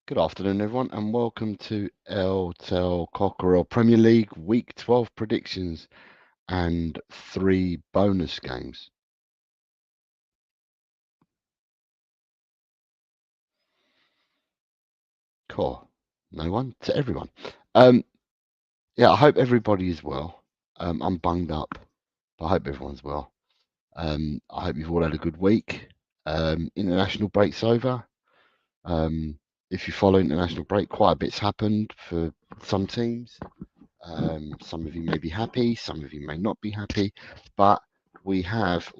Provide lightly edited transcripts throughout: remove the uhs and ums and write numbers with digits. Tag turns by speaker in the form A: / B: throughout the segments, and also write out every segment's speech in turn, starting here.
A: Good afternoon, everyone, and welcome to LTEL Cockerel Premier League Week 12 predictions and 3 bonus games. Cool. No one to everyone. Yeah, I hope everybody is well. I'm bunged up, but I hope everyone's well. I hope you've all had a good week. International break's over. If you follow international break, quite a bit's happened for some teams. Some of you may be happy, some of you may not be happy, but we have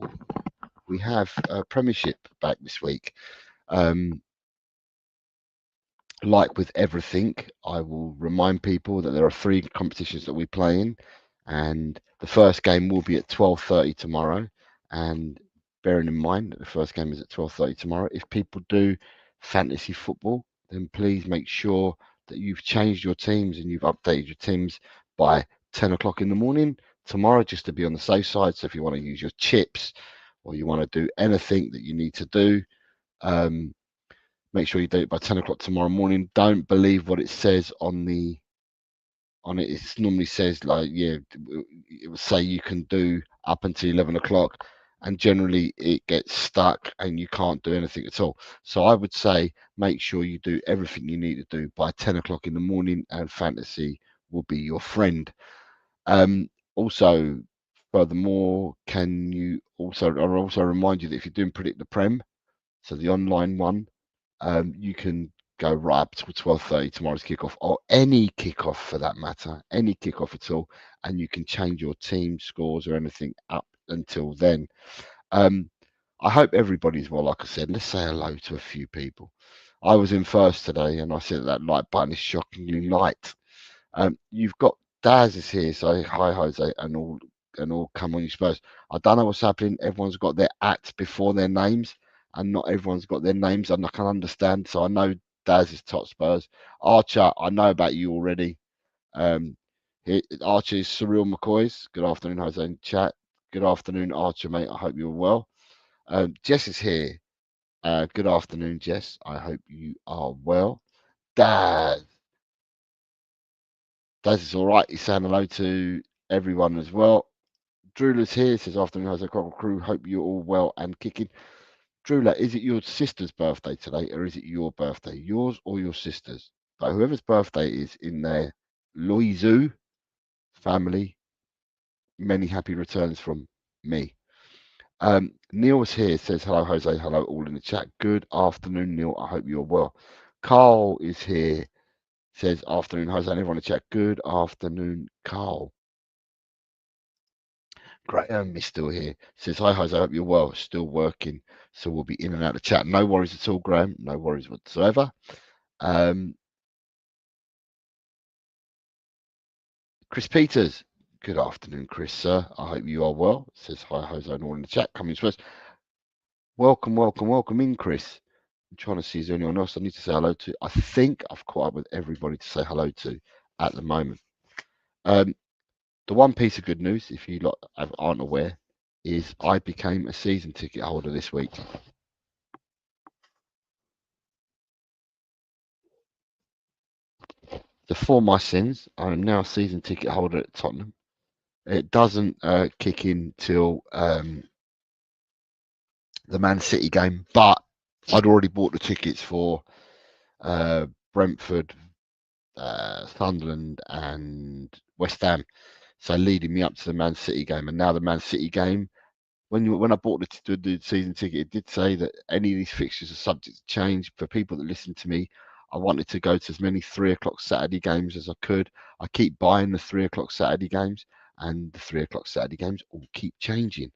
A: a premiership back this week. Like with everything, I will remind people that there are 3 competitions that we play in, and the first game will be at 12:30 tomorrow. And bearing in mind that the first game is at 12:30 tomorrow, if people do fantasy football, then please make sure that you've changed your teams and you've updated your teams by 10 o'clock in the morning tomorrow, just to be on the safe side. So if you want to use your chips or you want to do anything that you need to do, make sure you do it by 10 o'clock tomorrow morning. Don't believe what it says on it. It normally says, like, yeah, it will say you can do up until 11 o'clock, and generally it gets stuck and you can't do anything at all. So I would say make sure you do everything you need to do by 10 o'clock in the morning, and fantasy will be your friend. Also, furthermore, can you also, I'll also remind you that if you're doing Predict the Prem, so the online one, you can go right up to 12:30 tomorrow's kickoff, or any kickoff for that matter, any kickoff at all, and you can change your team scores or anything up until then. Um, I hope everybody's well. Like I said, let's say hello to a few people. I was in first today, and I said that like button is shockingly light. You've got Daz is here, so hi Jose, and all come on you Spurs. I don't know what's happening. Everyone's got their at before their names, and not everyone's got their names, and I can understand. So I know Daz is top Spurs. Archer, I know about you already. Um, Archer is Surreal McCoy's. Good afternoon, Jose in chat. Good afternoon, Archer, mate. I hope you're well. Jess is here. Good afternoon, Jess. I hope you are well. Daz. Daz is all right. He's saying hello to everyone as well. Drula's here. Says afternoon, Jose Cockle crew. Hope you're all well and kicking. Drula, is it your sister's birthday today, or is it your birthday? Yours or your sister's? But whoever's birthday is in there, Loizu family, many happy returns from me. Neil's here. Says hello, Jose. Hello, all in the chat. Good afternoon, Neil. I hope you're well. Carl is here. Says afternoon, Jose. And everyone in the chat. Good afternoon, Carl. Graham is still here. Says, hi, Jose. I hope you're well. Still working. So we'll be in and out of chat. No worries at all, Graham. No worries whatsoever. Chris Peters. Good afternoon, Chris, sir. I hope you are well. Says, hi, Jose, and all in the chat. Coming first. Welcome, welcome, welcome in, Chris. I'm trying to see is there anyone else I need to say hello to. I think I've caught up with everybody to say hello to at the moment. The one piece of good news, if you lot aren't aware, is I became a season ticket holder this week. So for my sins, I am now a season ticket holder at Tottenham. It doesn't kick in till the Man City game, but I'd already bought the tickets for Brentford, Sunderland, and West Ham. So leading me up to the Man City game, and now the Man City game. When I bought the season ticket, it did say that any of these fixtures are subject to change. For people that listen to me, I wanted to go to as many 3 o'clock Saturday games as I could. I keep buying the 3 o'clock Saturday games, and the 3 o'clock Saturday games all keep changing.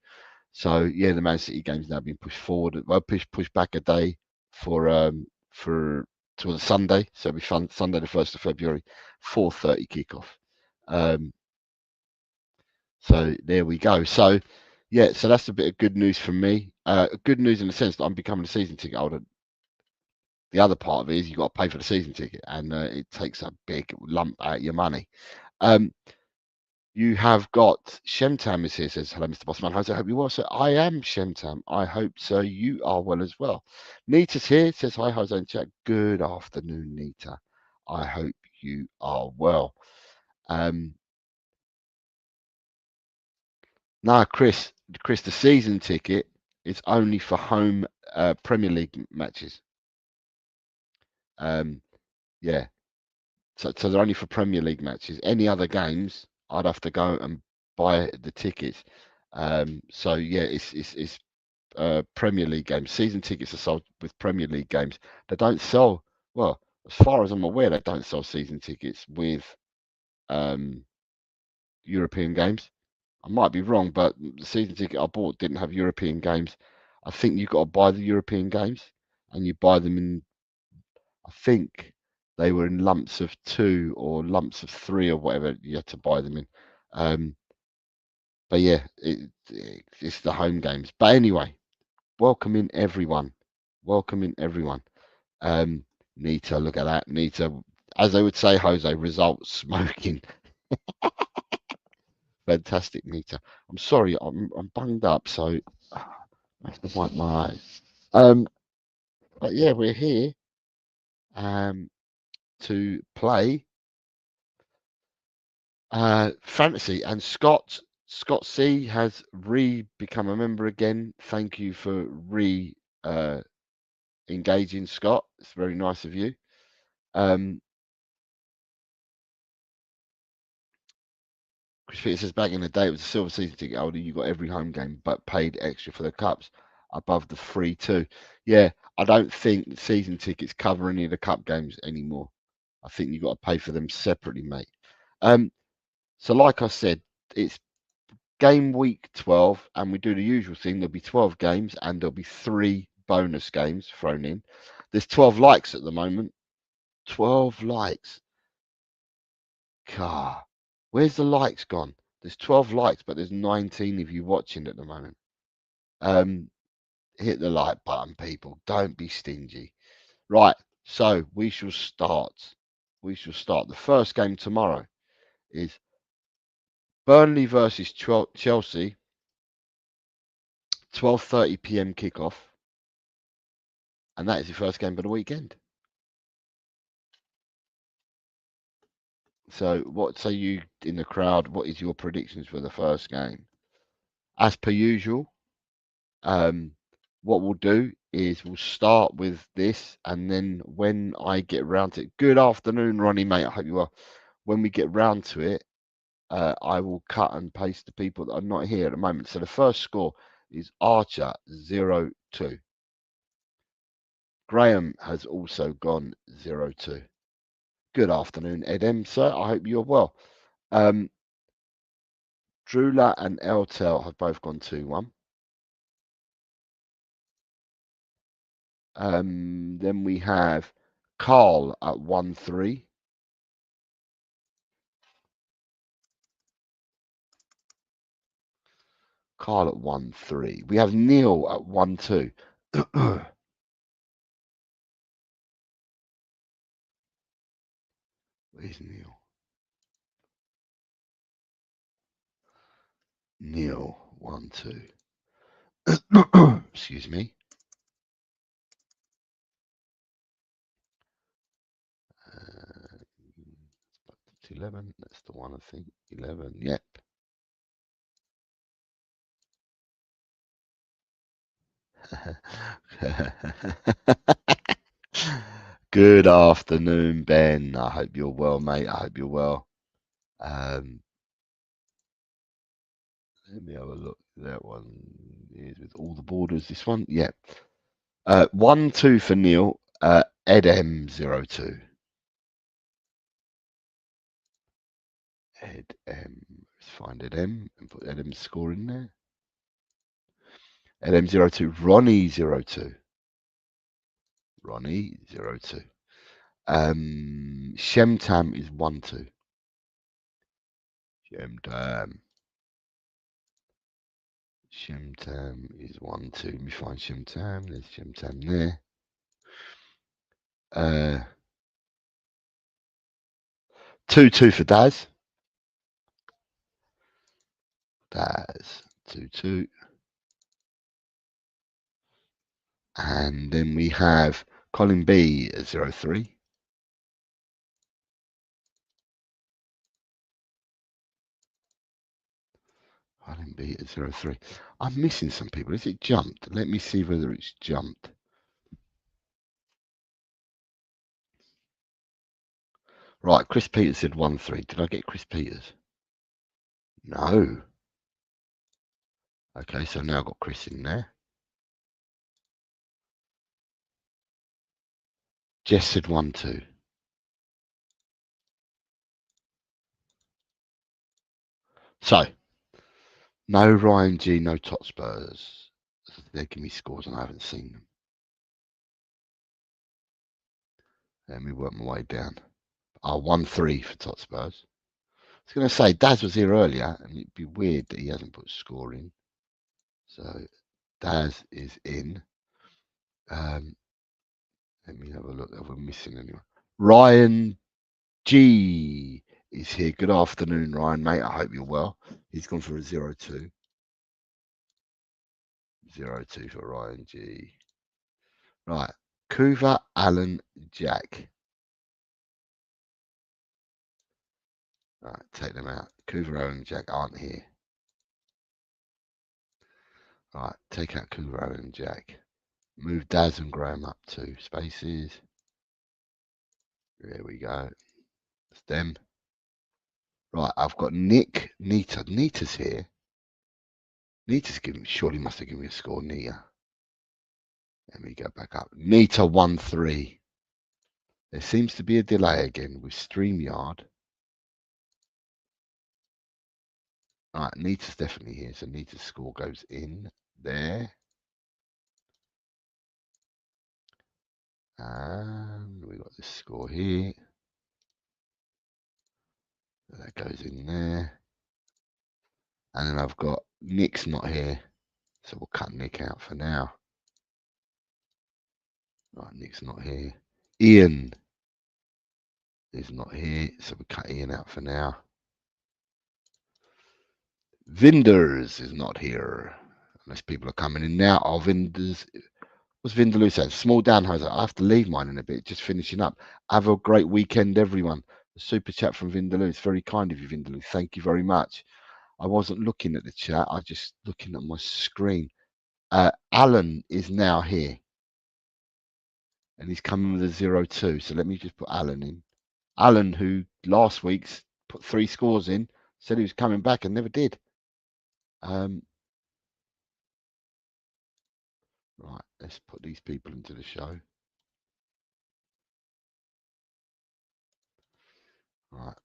A: So yeah, the Man City game's now been pushed forward. Well, pushed back a day for to the Sunday. So it'll be fun. Sunday the 1st of February, 4:30 kickoff. Um, so there we go. So yeah, so that's a bit of good news from me. Good news in the sense that I'm becoming a season ticket holder. The other part of it is you've got to pay for the season ticket, and it takes a big lump out of your money. Um, You have got Shemtam is here, says, hello, Mr. Bossman. How's it? I hope you're well, sir. I am Shemtam. I hope, sir, you are well as well. Nita's here, says, hi, how's it, chat? Good afternoon, Nita. I hope you are well. No, Chris, the season ticket is only for home Premier League matches. Yeah, so they're only for Premier League matches. Any other games, I'd have to go and buy the tickets. So yeah, it's Premier League games. Season tickets are sold with Premier League games. They don't sell, well, as far as I'm aware, they don't sell season tickets with um, European games. I might be wrong, but the season ticket I bought didn't have European games. I think you've got to buy the European games, and you buy them in, I think they were in lumps of two or lumps of three or whatever you had to buy them in. But yeah, it's the home games. But anyway, welcoming everyone. Welcoming everyone. Nita, look at that. Nita, as they would say, Jose, result smoking. Fantastic, Nita. I'm sorry, I'm bunged up, so I have to wipe my eyes. But yeah, we're here to play fantasy, and Scott C has become a member again. Thank you for uh, engaging, Scott. It's very nice of you. Chris Peter says back in the day it was a silver season ticket holder. You got every home game, but paid extra for the cups above the free two. Yeah, I don't think season tickets cover any of the cup games anymore. I think you got to pay for them separately, mate. So like I said, it's game week 12, and we do the usual thing. There'll be 12 games, and there'll be 3 bonus games thrown in. There's 12 likes at the moment. 12 likes. Car. Where's the likes gone? There's 12 likes, but there's 19 of you watching at the moment. Hit the like button, people. Don't be stingy. Right. So we shall start. We shall start. The first game tomorrow is Burnley versus Chelsea. 12:30 p.m. kickoff, and that is the first game of the weekend. So, what say you in the crowd? What is your predictions for the first game? As per usual, what we'll do is we'll start with this, and then when I get round to it, good afternoon, Ronnie, mate. I hope you are. When we get round to it, I will cut and paste the people that are not here at the moment. So the first score is Archer 0-2. Graham has also gone 0-2. Good afternoon, Ed M, sir. I hope you're well. Drula and Eltel have both gone 2-1. Then we have Carl at 1-3. Carl at 1-3. We have Neil at 1-2. Where's Neil? Neil 1-2. Excuse me. 11. That's the one, I think. 11. Yep. Good afternoon, Ben. I hope you're well, mate. I hope you're well. Let me have a look. That one is with all the borders. This one, yeah. 1-2 for Neil. Ed M02. Ed M. Let's find Ed M and put Ed M's score in there. Ed M02. Ronnie 02. Ronnie 02. Shemtam is 1-2. Shemtam. Shemtam is 1-2. Let me find Shemtam. There's Shemtam there. 2-2 for Daz. Daz 2-2. And then we have Colin B at 0-3. Colin B at 0-3. I'm missing some people. Is it jumped? Let me see whether it's jumped. Right, Chris Peters said 1-3. Did I get Chris Peters? No. Okay, so now I've got Chris in there. Jess said 1-2. So, no Ryan G, no top Spurs. They give me scores and I haven't seen them. Let me work my way down. 1-3 for top Spurs. I was going to say, Daz was here earlier, and it'd be weird that he hasn't put score in. So, Daz is in. Let me have a look if we're missing anyone. Ryan G is here. Good afternoon, Ryan, mate. I hope you're well. He's gone for a 0-2. 0-2 for Ryan G. Right. Coover, Allen, Jack. Right, take them out. Coover, Allen, and Jack aren't here. Right, take out Coover, Allen, and Jack. Move Daz and Graham up 2 spaces. There we go. It's them. Right, I've got Nick, Nita. Nita's here. Nita's surely must have given me a score, Nita. Let me go back up. Nita 1-3. There seems to be a delay again with StreamYard. Right, Nita's definitely here, so Nita's score goes in there. And we got this score here. That goes in there. And then I've got Nick's not here, so we'll cut Nick out for now. Right, Nick's not here. Ian is not here, so we cut Ian out for now. Vinders is not here, unless people are coming in now. Oh, Vinders. What's Vindaloo saying? Small down, Jose. I have to leave mine in a bit, just finishing up. Have a great weekend, everyone. A super chat from Vindaloo. It's very kind of you, Vindaloo. Thank you very much. I wasn't looking at the chat. I was just looking at my screen. Alan is now here. And he's coming with a 0-2. So let me just put Alan in. Alan, who last week's put 3 scores in, said he was coming back and never did. Right, let's put these people into the show. Right.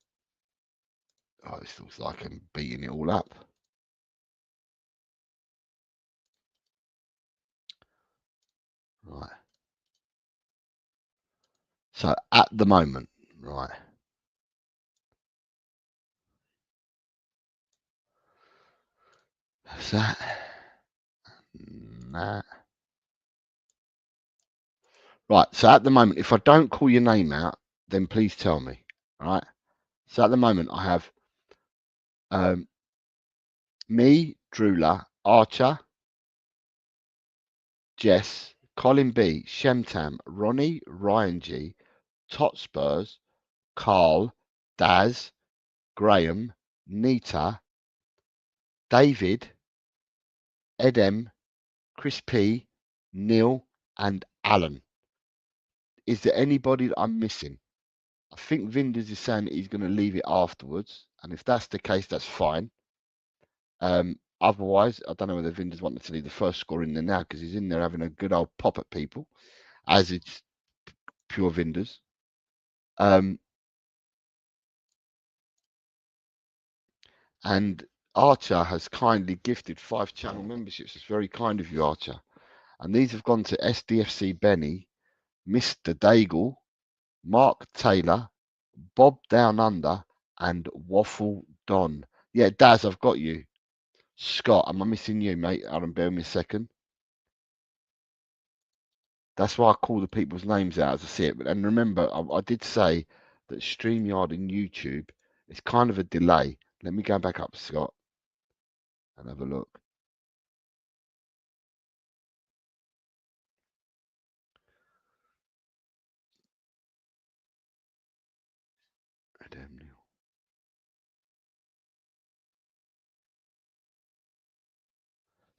A: Oh, this looks like I'm beating it all up. Right. So at the moment, right. That's that. That. Right. So at the moment, if I don't call your name out, then please tell me. Right. So at the moment, I have me, Drula, Archer, Jess, Colin B, Shemtam, Ronnie, Ryan G, Tot Spurs, Carl, Daz, Graham, Nita, David, Edem, Chris P, Neil, and Alan. Is there anybody that I'm missing? I think Vinders is saying that he's going to leave it afterwards, and if that's the case, that's fine. Otherwise, I don't know whether Vinders wanted to leave the first score in there now because he's in there having a good old pop at people, as it's pure Vinders. And Archer has kindly gifted 5 channel memberships. It's very kind of you, Archer. And these have gone to SDFC Benny, Mr. Daigle, Mark Taylor, Bob Down Under, and Waffle Don. Yeah, Daz, I've got you. Scott, am I missing you, mate? Aaron, bear me a second. That's why I call the people's names out as I see it. And remember, I did say that StreamYard and YouTube is kind of a delay. Let me go back up, Scott. and have a look.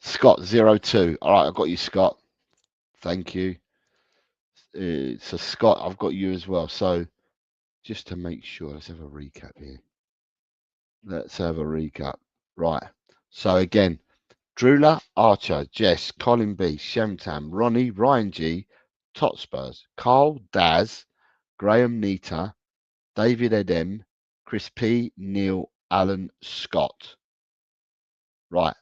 A: Scott 02. All right, I've got you, Scott. Thank you. So Scott, I've got you as well. So just to make sure, let's have a recap here. Let's have a recap. Right. So again, Drula, Archer, Jess, Colin B, Shemtam, Ronnie, Ryan G, Totspurs, Carl, Daz, Graham Nita, David Edem, Chris P, Neil, Alan, Scott. Right.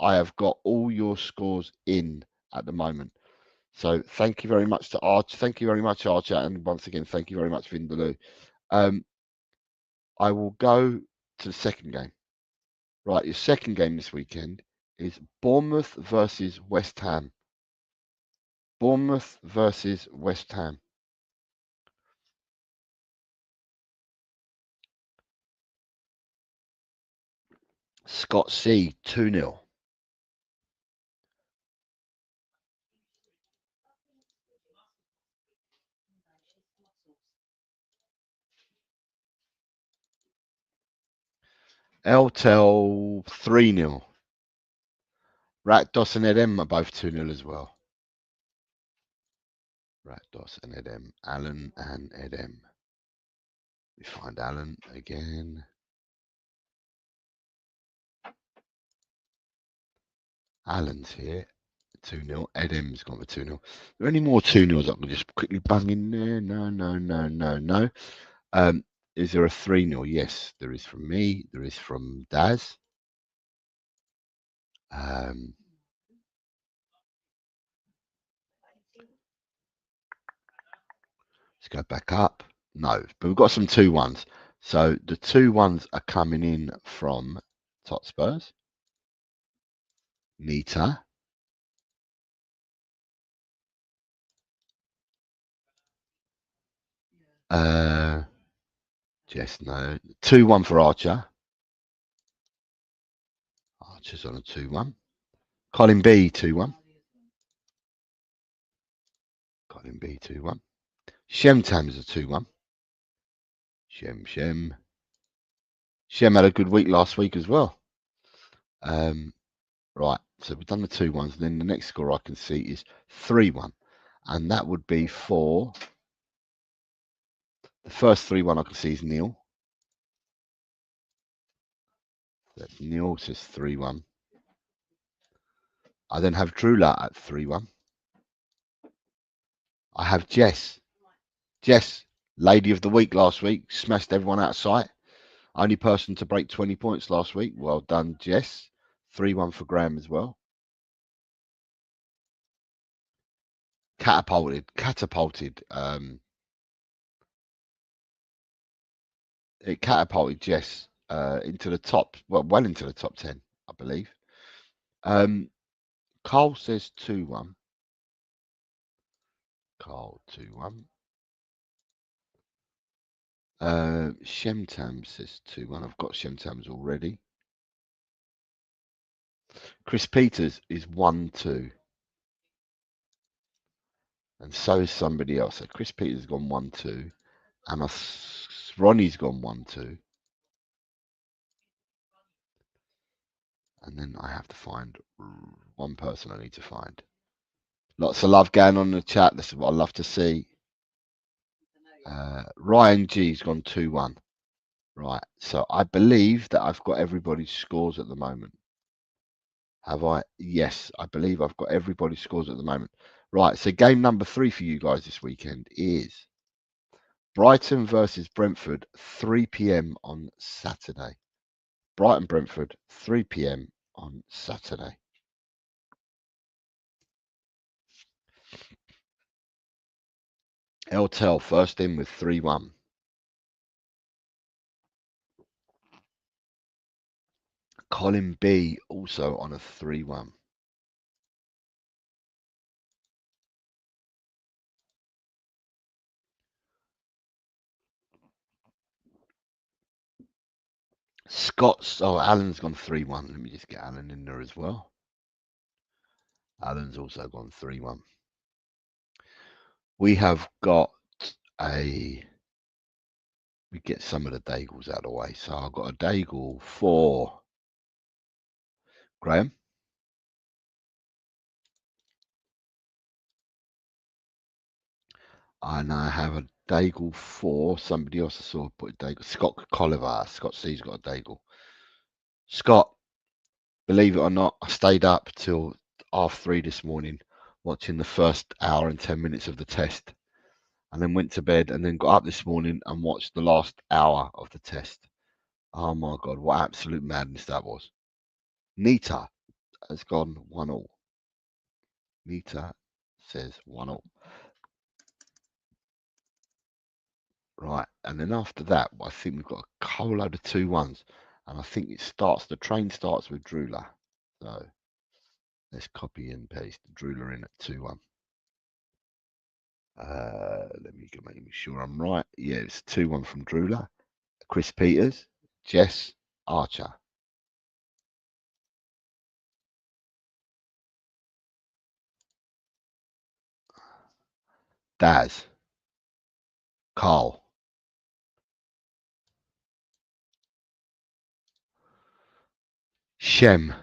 A: I have got all your scores in at the moment. So thank you very much to Archer. Thank you very much, Archer. And once again, thank you very much, Vindaloo. I will go to the second game. Right, your second game this weekend is Bournemouth versus West Ham. Bournemouth versus West Ham. Scott C, 2-0. Eltel 3-0. Ratdos and Edem are both 2-0 as well. Ratdos and Edem. Alan and Edem. We find Alan again. Alan's here. 2-0. Edem's gone for 2-0. Are there any more 2-0s I can just quickly bung in there? No. Is there a 3-0? Yes, there is from me. There is from Daz. Let's go back up. No, but we've got some 2-1s. So the 2-1s are coming in from Totspurs. Nita. Just no. 2-1 for Archer. Archer's on a 2-1. Colin B, 2-1. Colin B, 2-1. Shemtam's a 2-1. Shem. Shem had a good week last week as well. Right, so we've done the 2-1s. Then the next score I can see is 3-1. And that would be for the first 3-1 I can see is Neil. That's Neil says 3-1. I then have Drula at 3-1. I have Jess. Jess, lady of the week last week, smashed everyone out of sight. Only person to break 20 points last week. Well done, Jess. 3-1 for Graham as well. Catapulted. It catapulted Jess into the top, well into the top 10, I believe. Carl says 2-1. Carl 2-1. Shemtam says 2-1. I've got Shemtams already. Chris Peters is 1-2. And so is somebody else. So Chris Peters has gone 1-2. And Ronnie's gone 1-2. And then I have to find one person I need to find. Lots of love going on in the chat. This is what I love to see. Ryan G's gone 2-1. Right. So I believe that I've got everybody's scores at the moment. Have I? Yes, I believe I've got everybody's scores at the moment. Right. So game number 3 for you guys this weekend is Brighton versus Brentford, 3 p.m. on Saturday. Brighton Brentford, 3 p.m. on Saturday. Eltel first in with 3-1. Colin B also on a 3-1. Scott's. Oh, Alan's gone 3-1. Let me just get Alan in there as well. Alan's also gone 3-1. We have got a. We get some of the Daigles out of the way. So I've got a Daigle for Graham. And I have a Daigle for somebody else. I saw put a Daigle. Scott Colliver. Scott C's got a Daigle. Scott, believe it or not, I stayed up till 3:30 this morning watching the first hour and 10 minutes of the test, and then went to bed, and then got up this morning and watched the last hour of the test. Oh my God, what absolute madness that was. Nita has gone 1-1. Nita says 1-1. Right, and then after that, I think we've got a whole load of 2-1s, and I think the train starts with Drula. So let's copy and paste Drula in at 2-1. Let me make sure I'm right. Yeah, it's 2-1 from Drula. Chris Peters, Jess Archer. Daz, Carl, Shem,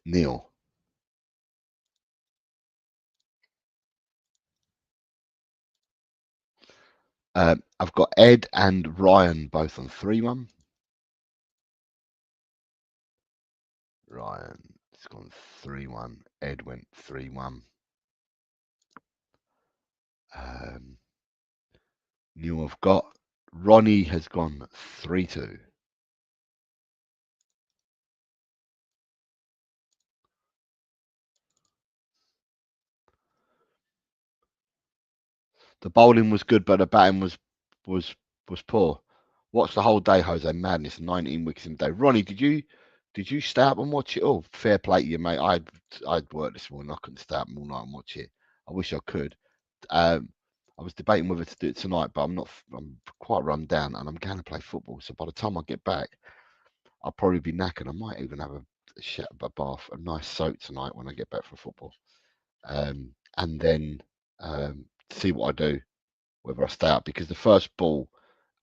A: Neil. I've got Ed and Ryan both on 3-1. Ryan has gone 3-1. Ed went 3-1. Neil I've got. Ronnie has gone 3-2. The bowling was good, but the batting was poor. Watched the whole day, Jose. Madness. 19 wickets in a day. Ronnie, did you stay up and watch it all? Fair play to you, mate. I'd worked this morning. I couldn't stay up all night and watch it. I wish I could. I was debating whether to do it tonight, but I'm quite run down, and I'm going to play football. So by the time I get back, I'll probably be knackered. I might even have a bath, a nice soak tonight when I get back from football, and then see what I do, whether I stay up, because the first ball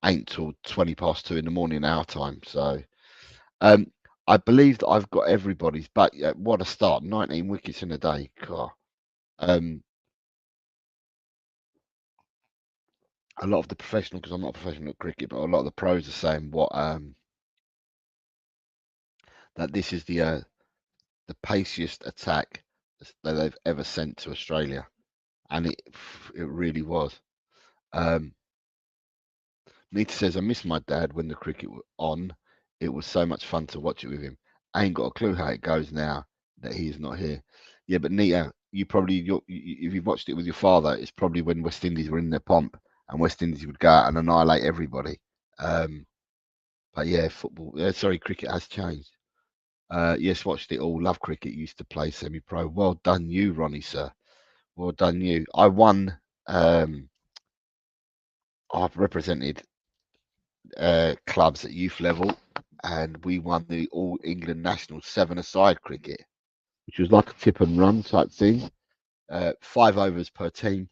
A: ain't till 2:20 in the morning our time. So I believe that I've got everybody's, but what a start. 19 wickets in a day. God. A lot of the professional, because I'm not a professional at cricket, but a lot of the pros are saying that this is the paciest attack that they've ever sent to Australia, and it really was. Nita says, I miss my dad when the cricket was on. It was so much fun to watch it with him. I ain't got a clue how it goes now that he is not here. Yeah, but Nita, if you've watched it with your father, it's probably when West Indies were in their pomp and West Indies would go out and annihilate everybody. But yeah, cricket has changed. Yes, watched it all. Love cricket. Used to play semi-pro. Well done, you, Ronnie, sir. Well done, you. I won. I've represented clubs at youth level, and we won the All England National 7-a-side cricket, which was like a tip and run type thing. 5 overs per team,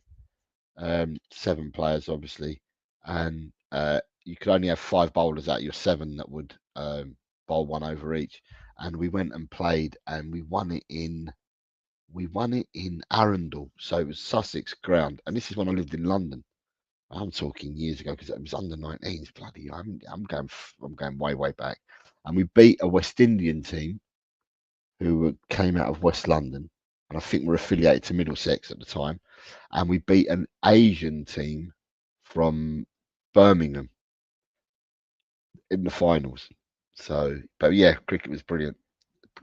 A: 7 players obviously, and you could only have 5 bowlers out of your 7 that would bowl 1 over each. And we went and played, and we won it in Arundel, so it was Sussex ground, and this is when I lived in London. I'm talking years ago, because it was under 19s. Bloody, I'm going way back, and we beat a West Indian team who came out of West London, and I think were affiliated to Middlesex at the time, and we beat an Asian team from Birmingham in the finals. So, but yeah, cricket was brilliant.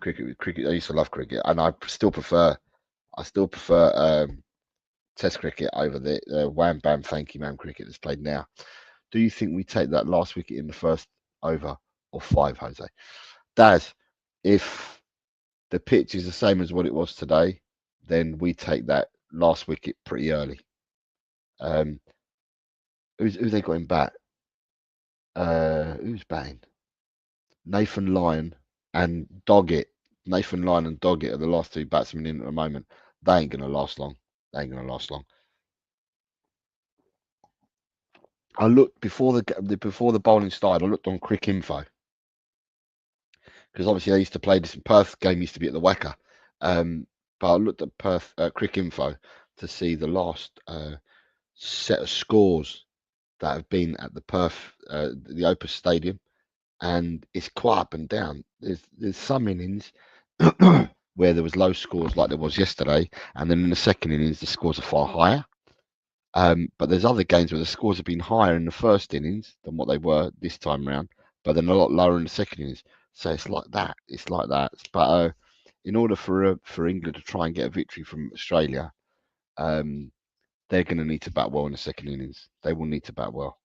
A: Cricket. I used to love cricket, and I still prefer Test cricket over the wham bam thank you ma'am cricket that's played now. Do you think we take that last wicket in the first over or 5, Jose? Daz, if the pitch is the same as what it was today, then we take that last wicket pretty early. Who's they got in bat? Who's batting? Nathan Lyon and Doggett. Nathan Lyon and Doggett are the last two batsmen in at the moment. They ain't gonna last long. They ain't gonna last long. I looked before the bowling started. I looked on Crick Info because obviously they used to play this. Perth game used to be at the Wacker, but I looked at Perth Crick Info to see the last set of scores that have been at the Perth the Opus Stadium, and it's quite up and down. There's some innings where there was low scores like there was yesterday, and then in the second innings the scores are far higher. But there's other games where the scores have been higher in the first innings than what they were this time round, but then a lot lower in the second innings. So it's like that. It's like that. But in order for England to try and get a victory from Australia, um, they're going to need to bat well in the second innings. They will need to bat well.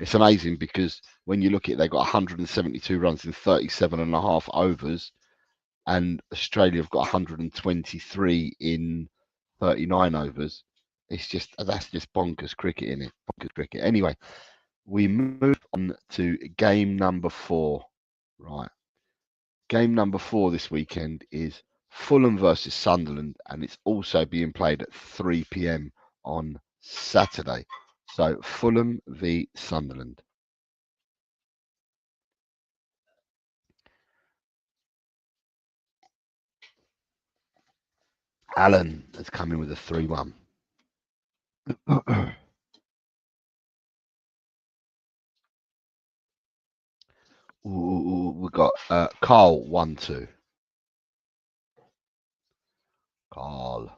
A: It's amazing because when you look at it, they got 172 runs in 37 and a half overs, and Australia have got 123 in 39 overs. That's just bonkers cricket in it. Bonkers cricket. Anyway, we move on to game number 4. Right. Game number 4 this weekend is Fulham versus Sunderland, and it's also being played at 3 p.m. on Saturday. So Fulham v Sunderland. Alan has come in with a 3-1. We've got Carl 1-2. Carl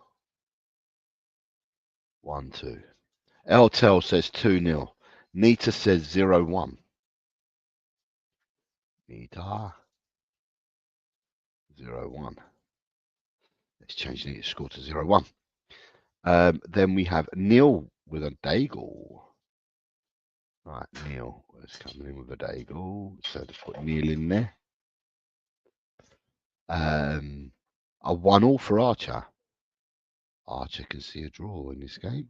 A: 1-2. Eltel says 2-0. Nita says 0-1. Nita 0-1. Let's change Nita's score to 0-1. Then we have Neil with a Daigle. Right, Neil is coming in with a Daigle. So just put Neil in there. A 1-1 for Archer. Archer can see a draw in this game.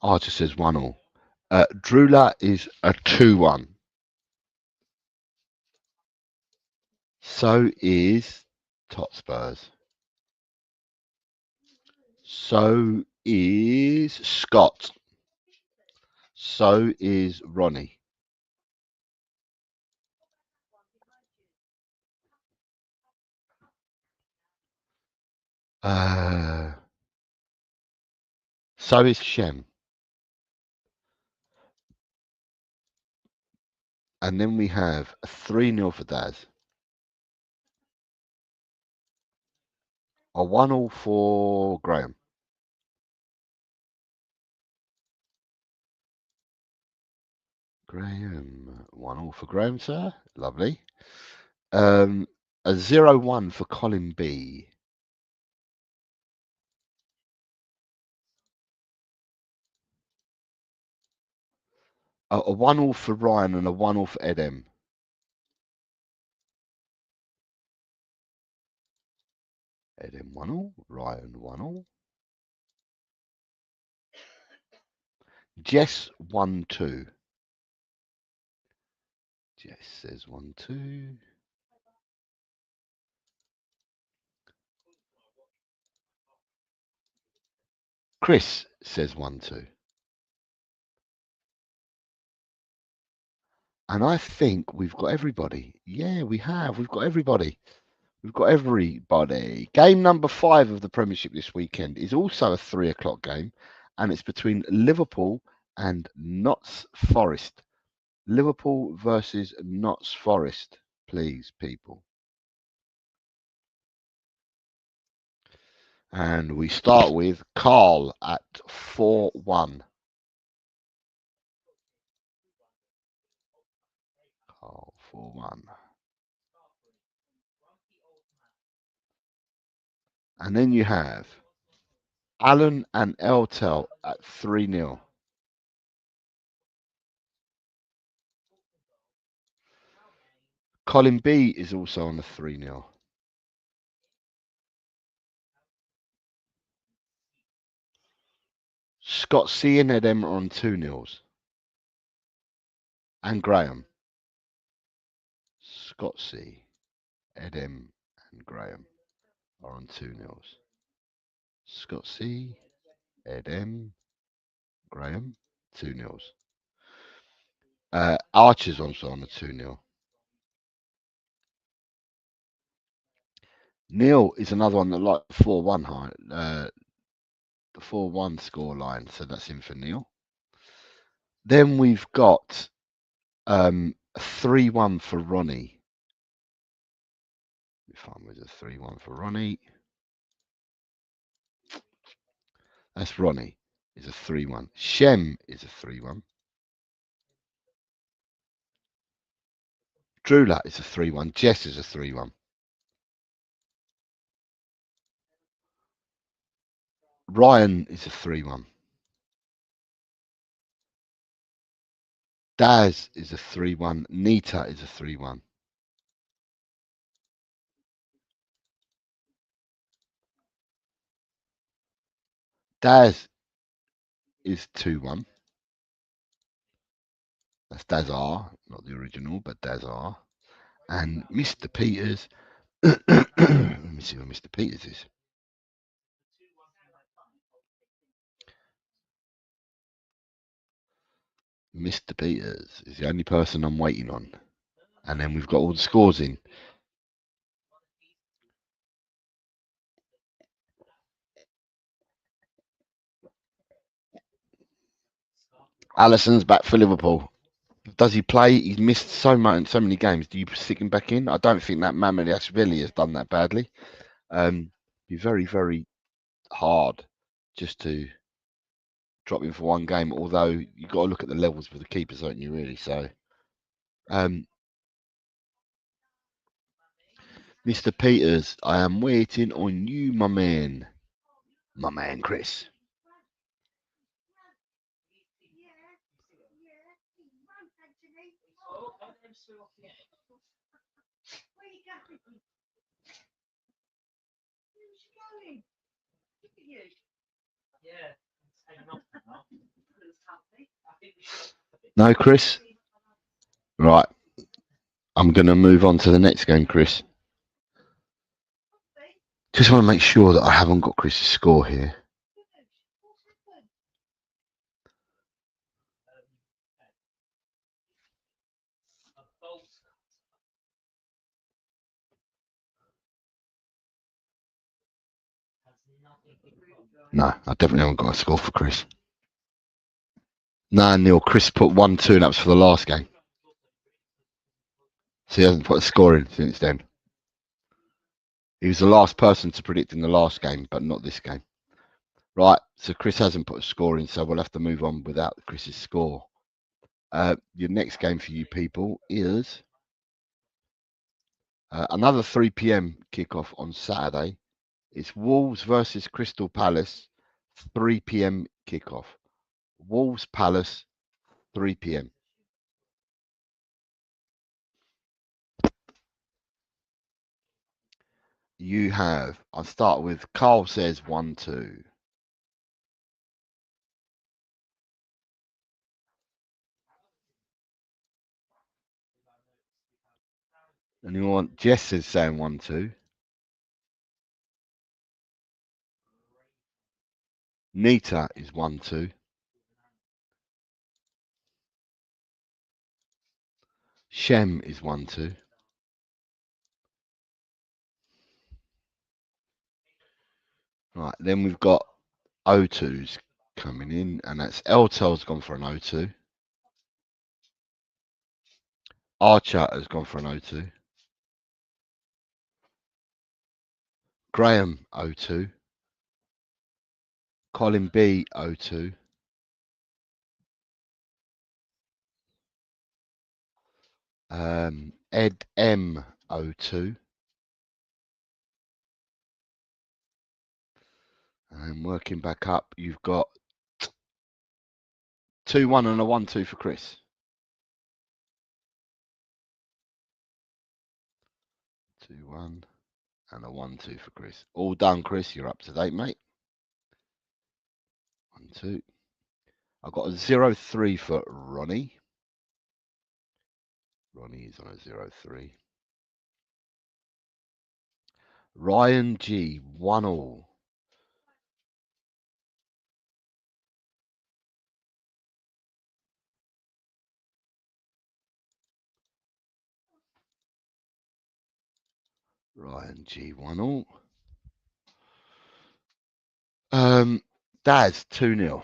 A: Archer says 1-1. Drula is a 2-1. So is Totspurs. So is Scott. So is Ronnie. So is Shem. And then we have a 3-0 for Daz. A 1-1 for Graham. Graham. 1-1 for Graham, sir. Lovely. A 0-1 for Colin B. A 1-1 for Ryan and a 1-1 for Ed M. Ed M 1-1. Ryan 1-1. Jess 1-2. Jess says 1-2. Chris says 1-2. And I think we've got everybody. Yeah, we have. We've got everybody. We've got everybody. Game number 5 of the Premiership this weekend is also a 3 o'clock game, and it's between Liverpool and Notts Forest. Liverpool versus Notts Forest, please, people. And we start with Carl at 4-1. Carl 4-1. And then you have Alan and Eltel at 3-0. Colin B is also on the 3-0. Scott C and Edem are on 2-0s. And Graham. Scott C, Edem, and Graham are on 2-0s. Scott C, Edem, Graham, 2-0s. Archer's also on a 2-0. Neil is another one that like 4-1 high, the 4-1 score line, so that's in for Neil. Then we've got 3-1 for Ronnie. If I was a 3-1 for Ronnie, that's Ronnie is a 3-1. Shem is a 3-1. Drula is a 3-1. Jess is a 3-1. Ryan is a 3-1. Daz is a 3-1. Nita is a 3-1. Daz is 2-1. That's Daz R, not the original, but Daz R. And Mr. Peters, let me see what Mr. Peters is. Mr. Peters is the only person I'm waiting on. And then we've got all the scores in. Allison's back for Liverpool. Does he play? He's missed so many games. Do you stick him back in? I don't think that Mamadiashvili has done that badly. Be very, very hard just to drop him for one game. Although you've got to look at the levels with the keepers, don't you? Really. So, Mr. Peters, I am waiting on you, my man. My man, Chris. No, Chris? Right. I'm going to move on to the next game, Chris. Just want to make sure that I haven't got Chris's score here. No, I definitely haven't got a score for Chris. No, Neil, Chris put 1-2 and that was for the last game. So he hasn't put a score in since then. He was the last person to predict in the last game, but not this game. Right, so Chris hasn't put a score in, so we'll have to move on without Chris's score. Your next game for you people is another 3 p.m. kickoff on Saturday. It's Wolves versus Crystal Palace, 3 p.m. kickoff. Wolves Palace, 3 p.m. You have, I'll start with Carl says 1-2. And you want Jess is saying 1-2. Nita is 1-2. Shem is 1-2. Right, then we've got O2s coming in, and that's Eltel's gone for an O2. Archer has gone for an O2. Graham O2. Colin B O2. Ed M O2. And working back up, you've got 2-1 and a 1-2 for Chris. 2-1 and a 1-2 for Chris. All done, Chris. You're up to date, mate. 1-2. I've got a 0-3 for Ronnie. Ronnie is on a 0-3. Ryan G, 1-1. Ryan G, 1-1. Daz, 2-0.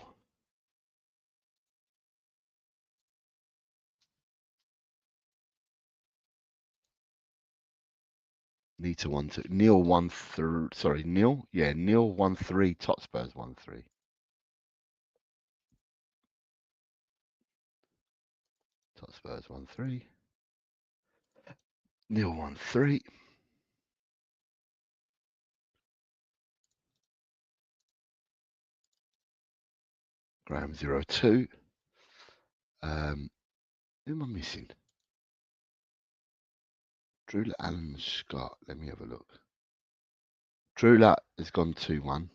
A: Nita 1-2. Neil 1-3. Sorry, Neil. Yeah, Neil 1-3. Totspurs 1-3. Totspurs 1-3. Neil 1-3. Graham 0-2. Who am I missing? Drew, Alan, Scott. Let me have a look. Drew has gone 2-1.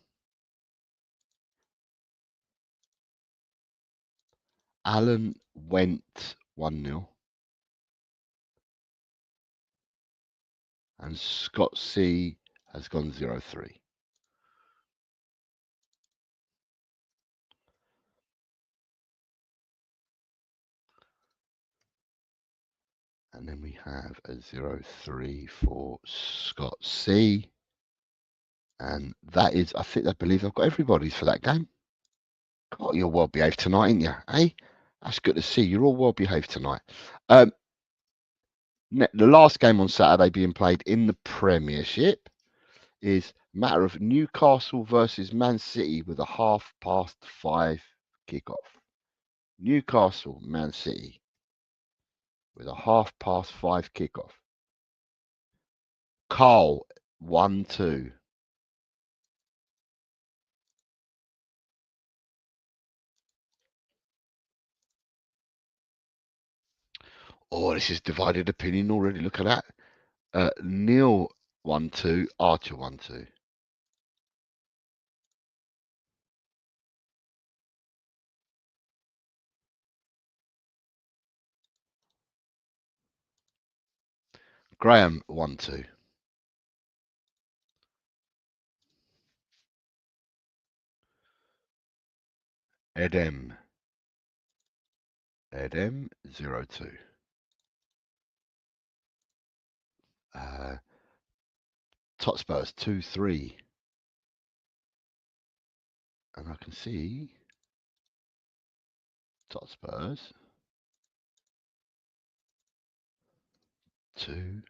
A: Alan went 1-0. And Scott C has gone 0-3. And then we have a 0-3 for Scott C. And that is, I believe I've got everybody's for that game. God, you're well behaved tonight, ain't you? Hey, that's good to see. You're all well behaved tonight. The last game on Saturday being played in the Premiership is a matter of Newcastle versus Man City with a 5:30 kickoff. Newcastle, Man City with a 5:30 kickoff. Carl, 1-2. Oh, this is divided opinion already. Look at that. Neil 1-2. Archer 1-2. Graham 1-2. Edem 0-2. Totspurs 2-3. And I can see Totspurs 2-3.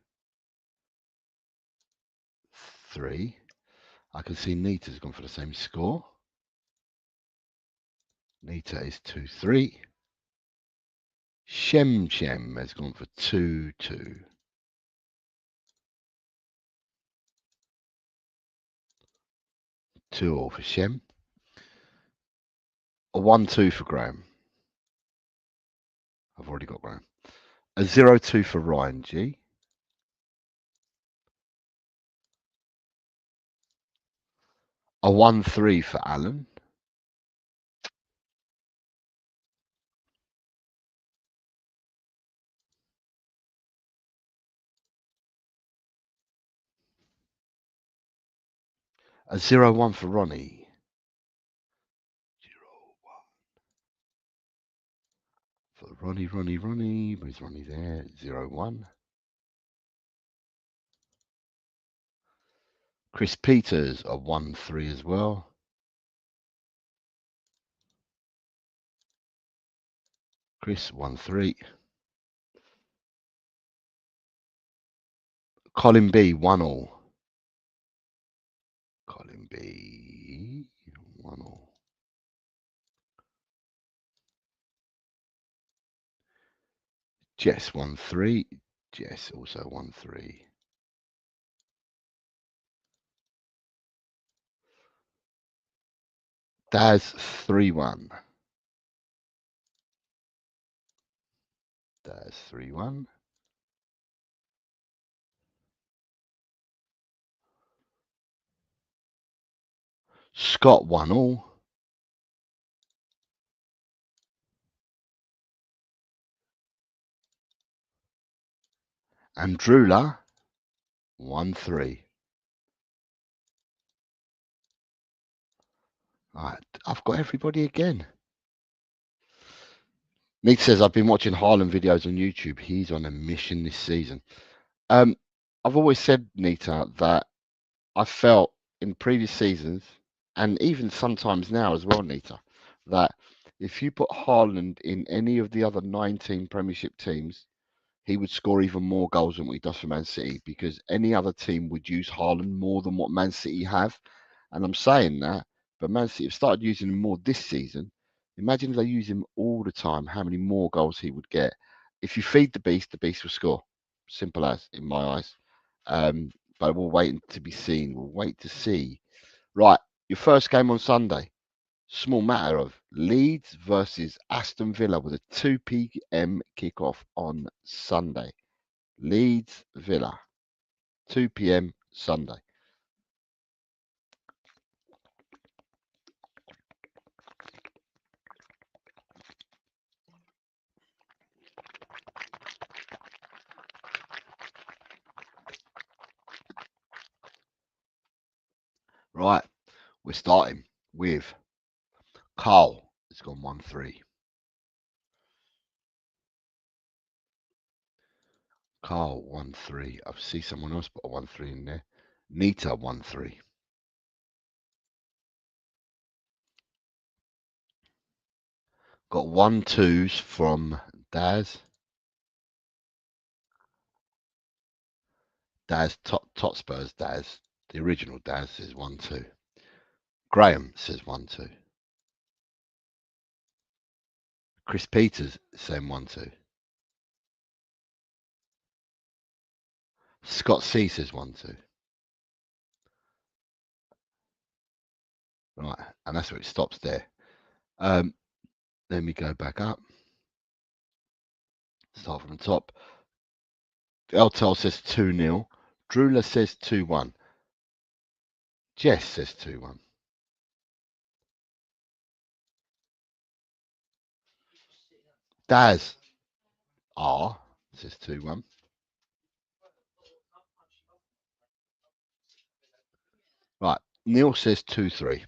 A: I can see Nita's gone for the same score. Nita is 2-3. Shem has gone for 2-2. 2-2 for Shem. A 1-2 for Graham. I've already got Graham. A 0-2 for Ryan G. A 1-3 for Alan. A 0-1 for Ronnie. 0-1 for Ronnie. Where's Ronnie there? 0-1. Chris Peters, a 1-3 as well. Chris, 1-3. Colin B, 1-1. Colin B, 1-1. Jess, 1-3. Jess, also 1-3. Daz, 3-1. Daz, 3-1. Scott, 1-1. And Drula, 1-3. Right, I've got everybody again. Nick says, I've been watching Haaland videos on YouTube. He's on a mission this season. I've always said, Nita, that I felt in previous seasons, and even sometimes now as well, Nita, that if you put Haaland in any of the other 19 Premiership teams, he would score even more goals than what he does for Man City, because any other team would use Haaland more than what Man City have. And I'm saying that, but Man City have started using him more this season. Imagine if they use him all the time, how many more goals he would get. If you feed the beast will score. Simple as, in my eyes. But we'll wait to be seen. We'll wait to see. Right, your first game on Sunday. Small matter of Leeds versus Aston Villa with a 2 p.m. kickoff on Sunday. Leeds Villa, 2 p.m. Sunday. Right, we're starting with Carl. It's gone 1-3. Carl 1-3. I see someone else put a 1-3 in there. Nita 1-3. Got 1-2s from Daz. Daz Tot Spurs Daz. The original Daz says 1-2. Graham says 1-2. Chris Peters saying 1-2. Scott C says 1-2. Right, and that's where it stops there. Let me go back up. Start from the top. Eltel says 2-0. Drula says 2-1. Jess says 2-1. Daz R says 2-1. Right, Neil says 2-3.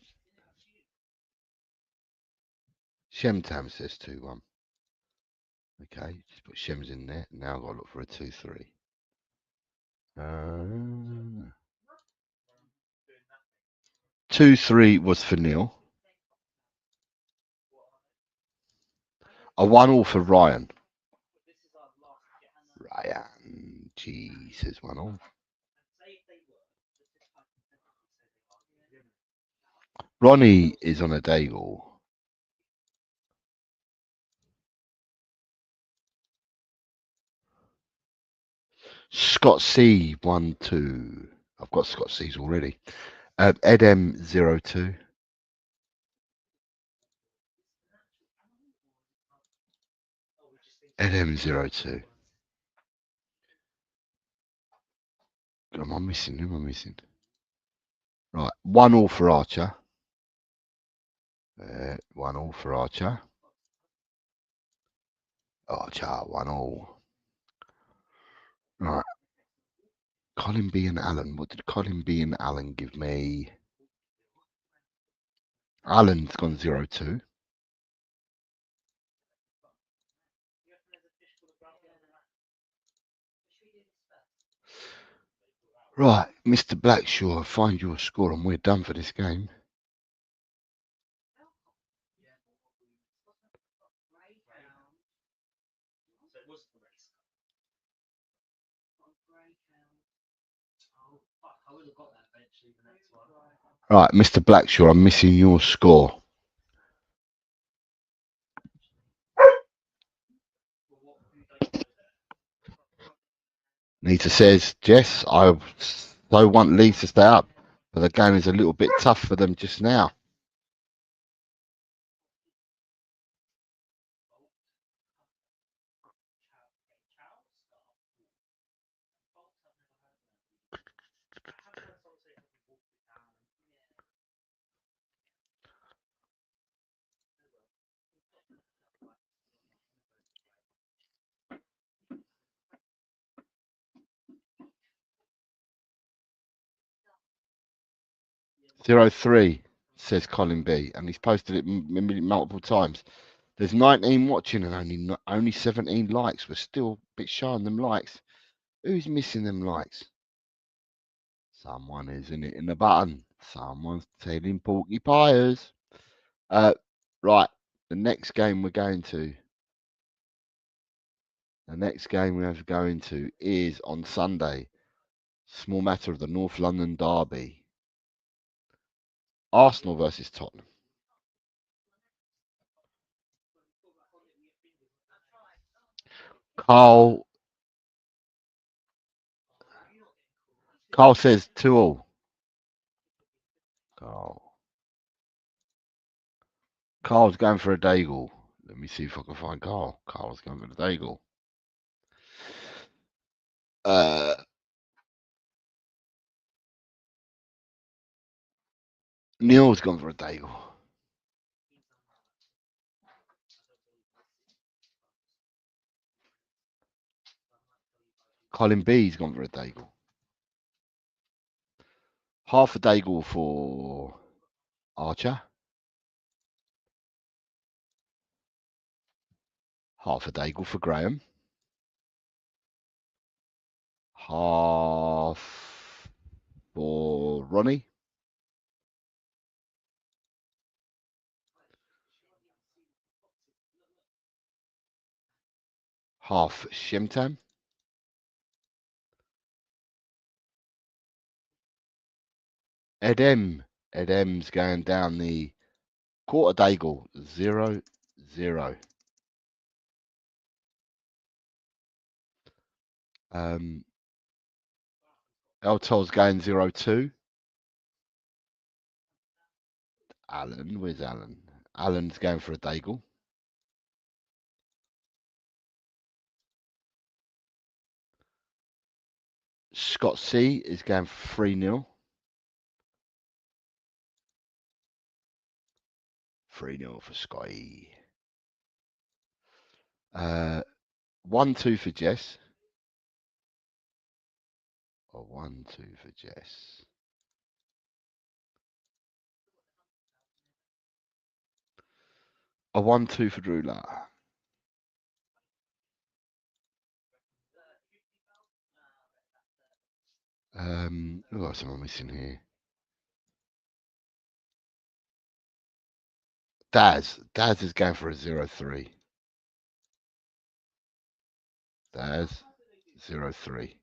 A: Shemtam says 2-1. Okay, just put Shems in there. Now I've got to look for a 2-3. 2-3 was for Neil. A 1-1 for Ryan. Ryan, Jesus, 1-1. Ronnie is on a day ball. Scott C 1-2. I've got Scott C's already. Ed M 0-2. Ed M 0-2. Am I missing? Who am I missing? Right, 1-1 for Archer. 1-1 for Archer. Archer, 1-1. Right. Colin B and Alan. What did Colin B and Alan give me? Alan's gone 0-2. Right, Mr. Blackshaw, find your score and we're done for this game. Right, Mr. Blackshaw, I'm missing your score. Nita says, Jess, I so want Leeds to stay up, but the game is a little bit tough for them just now. 0-3, says Colin B, and he's posted it multiple times. There's 19 watching and only 17 likes. We're still a bit shy on them likes. Who's missing them likes? Someone isn't hitting the button. Someone's telling porcupines. Right. The next game we're going to. The next game we have to go into is on Sunday. Small matter of the North London derby. Arsenal versus Tottenham. Carl says 2-2. Carl's going for a Daigle. Let me see if I can find Carl. Carl's going for a Daigle. Neil's gone for a Daigle. Colin B's gone for a Daigle. Half a Daigle for Archer. Half a Daigle for Graham. Half for Ronnie. Half Shemtam. Edem's going down the quarter Daigle. 0-0. Eltol's going 0-2. Alan, where's Alan? Alan's going for a Daigle. Scott C is going for 3-0. 3-0 for Scotty. 1-2 for Jess. Or 1-2 for Jess. A 1-2 for Drula. Who else am I missing here? Daz is going for a 0-3. Daz 0-3.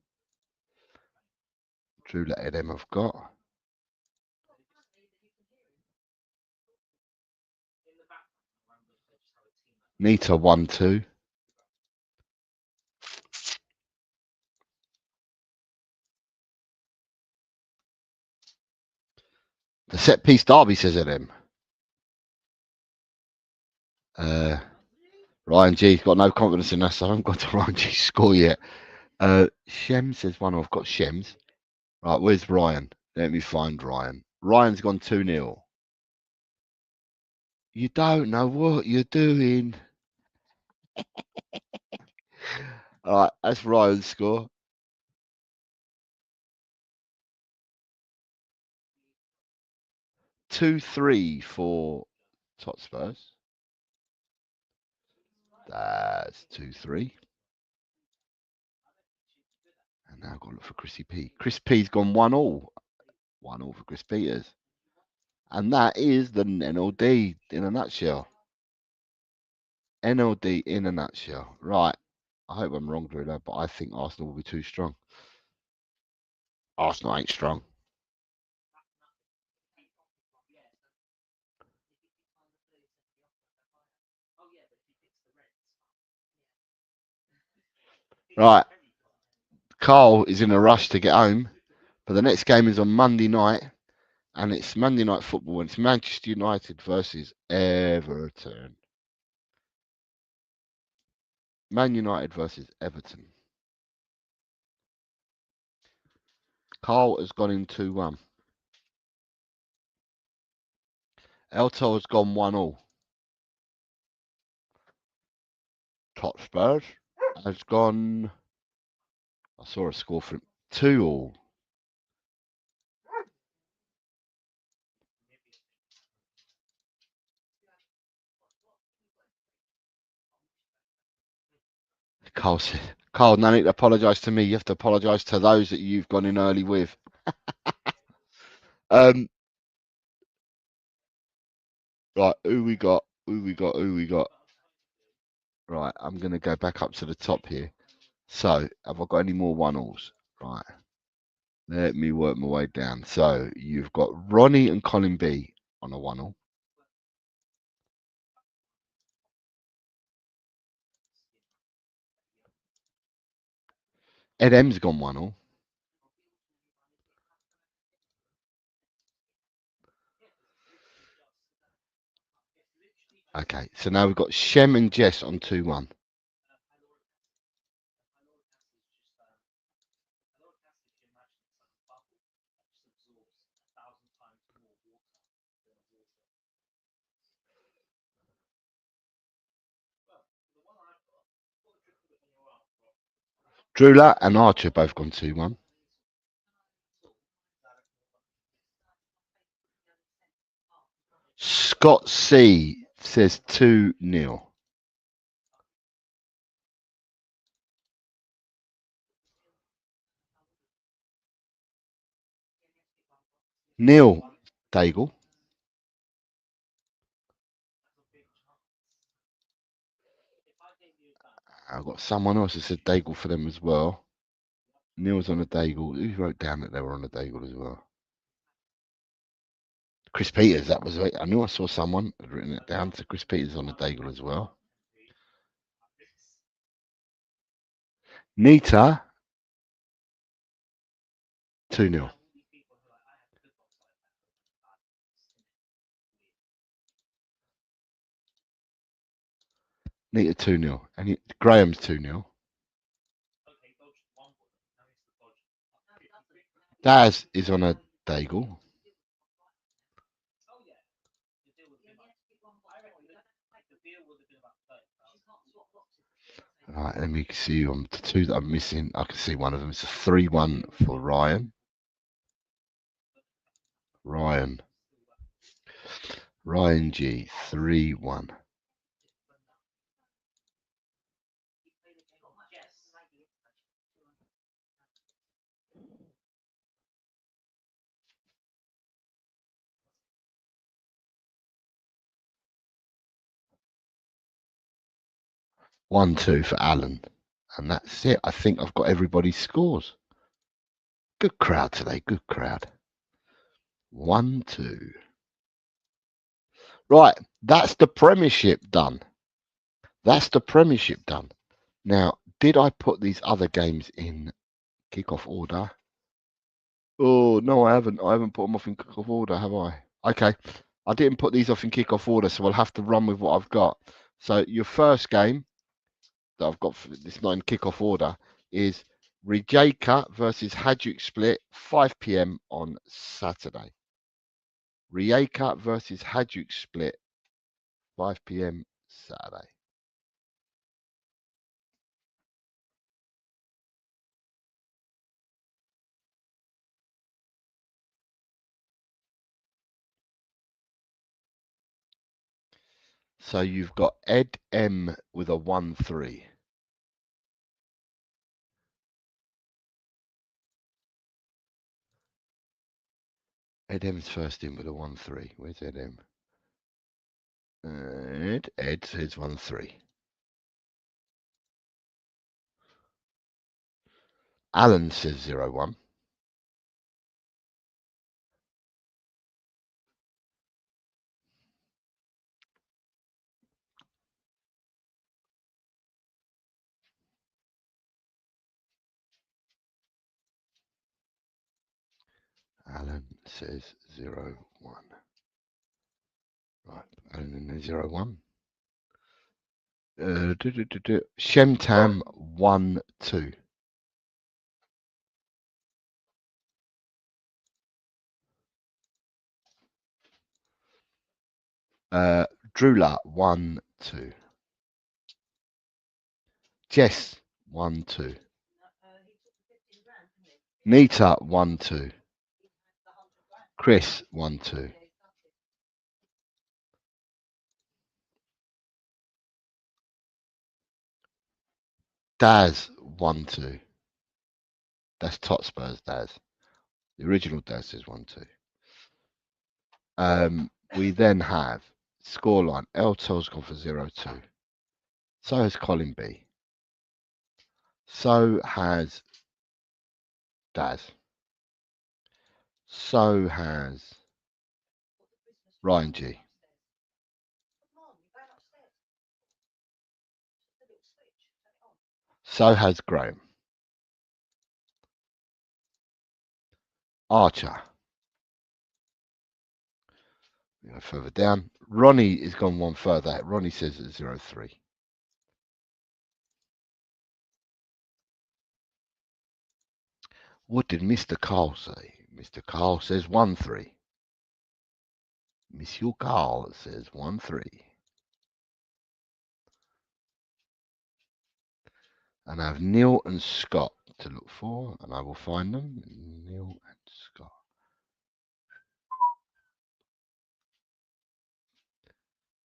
A: Drula Edem I've got. Nita 1-2. The set piece derby, says Edem. Ryan G's got no confidence in us. So I haven't got to Ryan G's score yet. Shem says 1. I've got Shem's. Right, where's Ryan? Let me find Ryan. Ryan's gone 2-0. You don't know what you're doing. All right, that's Ryan's score. 2-3 for Totspurs. That's 2-3. And now I've got to look for Chrissy P. Chris P's gone 1-1. 1-1 for Chris Peters. And that is the NLD in a nutshell. NLD in a nutshell. Right. I hope I'm wrong, Drew, but I think Arsenal will be too strong. Arsenal ain't strong. Right. Carl is in a rush to get home, but the next game is on Monday night, and it's Monday night football, and it's Manchester United versus Everton. Man United versus Everton. Carl has gone in 2-1. Elto has gone 1-1. Top Spurs has gone. I saw a score for him 2-2. Carl said, Carl, no need to apologise to me. You have to apologise to those that you've gone in early with. Right, who we got? Who we got? Who we got? Right, I'm going to go back up to the top here. So, have I got any more one-alls? Right, let me work my way down. So, you've got Ronnie and Colin B on a one-all. Ed M's gone one-all. Okay, so now we've got Shem and Jess on 2-1. Drula and Archer both gone 2-1. Scott C says 2-0. Neil Daigle. I've got someone else that said Daigle for them as well. Neil's on a Daigle. Who wrote down that they were on a Daigle as well? Chris Peters, that was it. I knew I saw someone had written it down. So Chris Peters on a Daigle as well. Nita, 2-0. Nita 2-0. And Graham's 2-0. Daz is on a Daigle. Right, let me see the two that I'm missing. I can see one of them. It's a 3-1 for Ryan. Ryan G, 3-1. One, 2 for Alan. And that's it. I think I've got everybody's scores. Good crowd today. Good crowd. 1, 2. Right. That's the premiership done. That's the premiership done. Now, did I put these other games in kickoff order? Oh, no, I haven't. I haven't put them off in kickoff order, have I? Okay. I didn't put these off in kickoff order, so I'll have to run with what I've got. So your first game that I've got for this not in kickoff order is Rijeka versus Hajduk Split, 5 p.m. on Saturday. Rijeka versus Hajduk Split, 5 p.m. Saturday. So you've got Ed M with a 1-3. Ed M's first in with a 1-3. Where's Ed M? Ed says 1-3. Alan says 0-1. Alan says 0-1. Right, Alan in there 0-1. Shemtam 1-2. Drula 1-2. Jess 1-2. Nita 1-2. Chris 1-2. Daz 1-2. That's Totspurs Daz. The original Daz says 1-2. We then have scoreline. Eltel's gone for 0-2. So has Colin B. So has Daz. So has Ryan G. So has Graham. Archer. We go further down. Ronnie has gone one further. Ronnie says 0-3. What did Mr. Carl say? Mr. Carl says 1-3. Monsieur Carl says 1-3. And I have Neil and Scott to look for, and I will find them. Neil and Scott.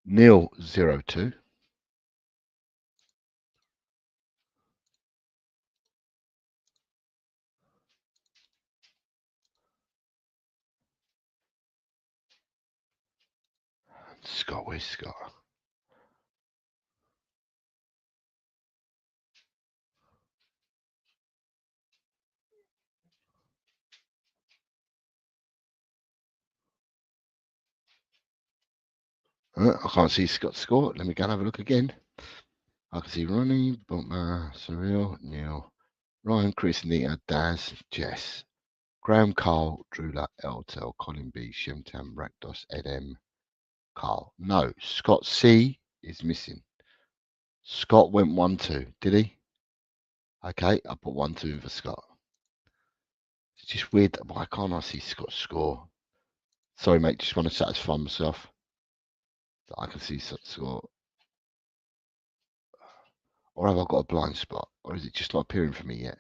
A: Neil 0-2. Scott, where's Scott? I can't see Scott's score. Let me go and have a look again. I can see Ronnie, Bumpma, Surreal, Neil, Ryan, Chris, Nita, Daz, Jess, Graham, Carl, Drula, Eltel, Colin B, Shemtam, Rakdos, Ed M, Carl. No, Scott C is missing. Scott went 1-2, did he? Okay, I put 1-2 for Scott. It's just weird. Why can't I see Scott's score? Sorry, mate. Just want to satisfy myself that I can see Scott's score. Or have I got a blind spot? Or is it just not appearing for me yet?